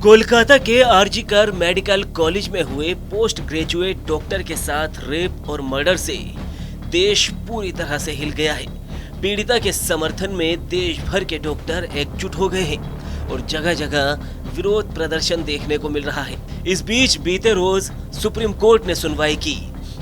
कोलकाता के आरजी कर medical college में हुए पोस्ट ग्रेजुएट डॉक्टर के साथ रेप और मर्डर से देश पूरी तरह से हिल गया है। पीड़िता के समर्थन में देश भर के डॉक्टर एकजुट हो गए हैं और जगह जगह विरोध प्रदर्शन देखने को मिल रहा है। इस बीच बीते रोज सुप्रीम कोर्ट ने सुनवाई की,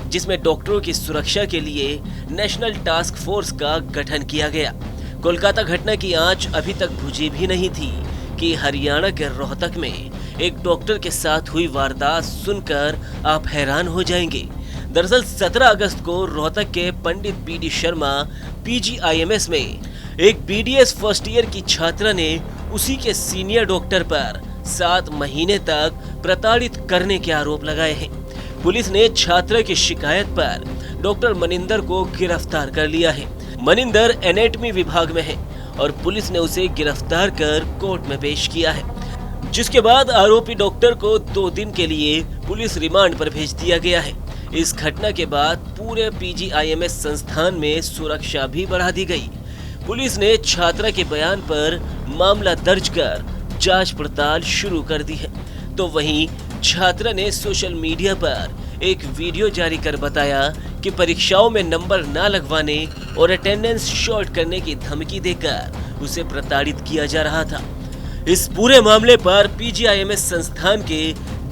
जिसमें डॉक्टरों की सुरक्षा के लिए नेशनल टास्क फोर्स का गठन किया गया। कोलकाता घटना की आंच अभी तक बुझी भी नहीं थी कि हरियाणा के रोहतक में एक डॉक्टर के साथ हुई वारदात सुनकर आप हैरान हो जाएंगे। दरअसल 17 अगस्त को रोहतक के पंडित बीडी शर्मा पीजीआईएमएस में एक बीडीएस फर्स्ट ईयर की छात्रा ने उसी के सीनियर डॉक्टर पर 7 महीने तक प्रताड़ित करने के आरोप लगाए हैं। पुलिस ने छात्रा की शिकायत पर डॉक्टर मनिंदर को गिरफ्तार कर लिया है। मनिंदर एनेटमी विभाग में है और पुलिस ने उसे गिरफ्तार कर कोर्ट में पेश किया है, जिसके बाद आरोपी डॉक्टर को 2 दिन के लिए पुलिस रिमांड पर भेज दिया गया है। इस घटना के बाद पूरे पीजीआईएमएस संस्थान में सुरक्षा भी बढ़ा दी गई। पुलिस ने छात्रा के बयान पर मामला दर्ज कर जांच पड़ताल शुरू कर दी है। तो वहीं छात्रा ने सोशल मीडिया पर एक वीडियो जारी कर बताया कि परीक्षाओं में नंबर ना लगवाने और अटेंडेंस शॉर्ट करने की धमकी देकर उसे प्रताड़ित किया जा रहा था। इस पूरे मामले पर पीजीआईएमएस संस्थान के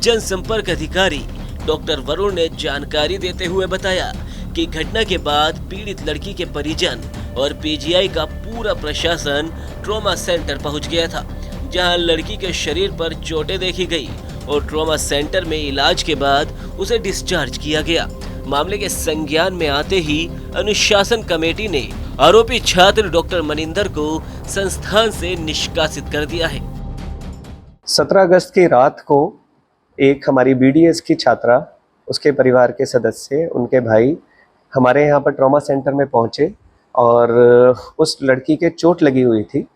जनसंपर्क अधिकारी डॉक्टर वरुण ने जानकारी देते हुए बताया कि घटना के बाद पीड़ित लड़की के परिजन और पीजीआई का पूरा प्रशासन ट्रॉमा सेंटर पहुंच गया था, जहां लड़की के शरीर पर चोटें देखी गई और ट्रॉमा सेंटर में इलाज के बाद उसे डिस्चार्ज किया गया। मामले के संज्ञान में आते ही अनुशासन कमेटी ने आरोपी छात्र डॉक्टर मनिंदर को संस्थान से निष्कासित कर दिया है। 17 अगस्त की रात को एक हमारी बीडीएस की छात्रा, उसके परिवार के सदस्य, उनके भाई हमारे यहाँ पर ट्रॉमा सेंटर में पहुँचे और उस लड़की के चोट लगी हुई थी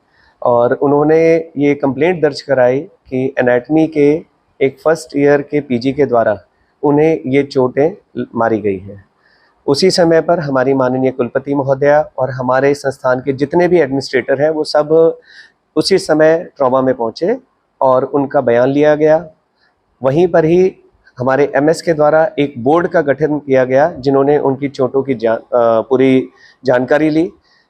और उन्होंने ये कंप्लेंट दर्ज कराई कि एनाटमी के एक फर्स्ट ईयर के पीजी के द्वारा उन्हें ये चोटें मारी गई हैं। उसी समय पर हमारी माननीय कुलपति महोदया और हमारे संस्थान के जितने भी एडमिनिस्ट्रेटर हैं वो सब उसी समय ट्रॉमा में पहुंचे और उनका बयान लिया गया। वहीं पर ही हमारे एमएस के द्वारा एक बोर्ड का गठन किया गया, जिन्होंने उनकी चोटों की पूरी जानकारी ली।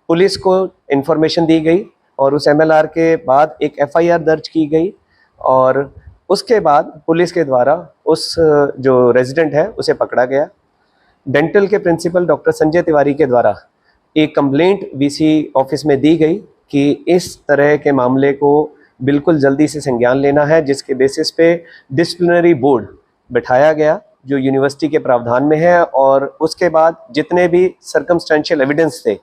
पुलिस को इन्फॉर्मेशन दी गई और उस एमएलआर के बाद एक एफआईआर दर्ज की गई और उसके बाद पुलिस के द्वारा उस जो रेजिडेंट है उसे पकड़ा गया। डेंटल के प्रिंसिपल डॉक्टर संजय तिवारी के द्वारा एक कंप्लेंट वीसी ऑफिस में दी गई कि इस तरह के मामले को बिल्कुल जल्दी से संज्ञान लेना है, जिसके बेसिस पे डिसिप्लिनरी बोर्ड बिठाया गया जो यूनिवर्सिटी के प्रावधान में है और उसके बाद जितने भी सर्कमस्टेंशियल एविडेंस थे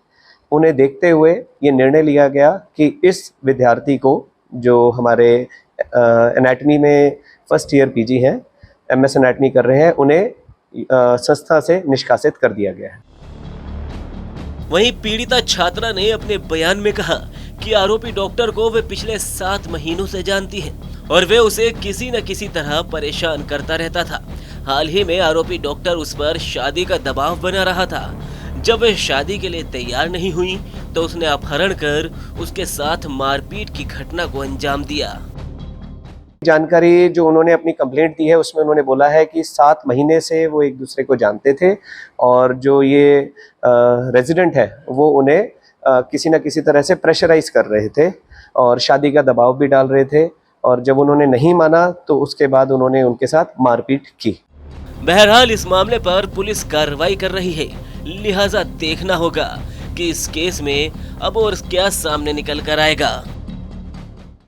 उन्हें देखते हुए ये निर्णय लिया गया कि इस विद्यार्थी को, जो हमारे एनाटमी में फर्स्ट ईयर पीजी हैं, एमएस एनाटमी कर रहे हैं, उन्हें संस्था से निष्कासित कर दिया गया है। वहीं पीड़िता छात्रा ने अपने बयान में कहा कि आरोपी डॉक्टर को वे पिछले 7 महीनों से जानती हैं और वे उसे किसी न किसी तरह परेशान करता रहता था। हाल ही में आरोपी डॉक्टर उस पर शादी का दबाव बना रहा था। जब वह शादी के लिए तैयार नहीं हुई तो उसने अपहरण कर उसके साथ मारपीट की घटना को अंजाम दिया। जानकारी जो उन्होंने अपनी कंप्लेंट दी है उसमें उन्होंने बोला है कि 7 महीने से वो एक दूसरे को जानते थे और जो ये रेजिडेंट है वो उन्हें किसी न किसी तरह से प्रेशराइज कर रहे थे और शादी का दबाव भी डाल रहे थे और जब उन्होंने नहीं माना तो उसके बाद उन्होंने उनके साथ मारपीट की। बहरहाल इस मामले पर पुलिस कार्रवाई कर रही है, लिहाजा देखना होगा कि इस केस में अब और क्या सामने निकल कर आएगा।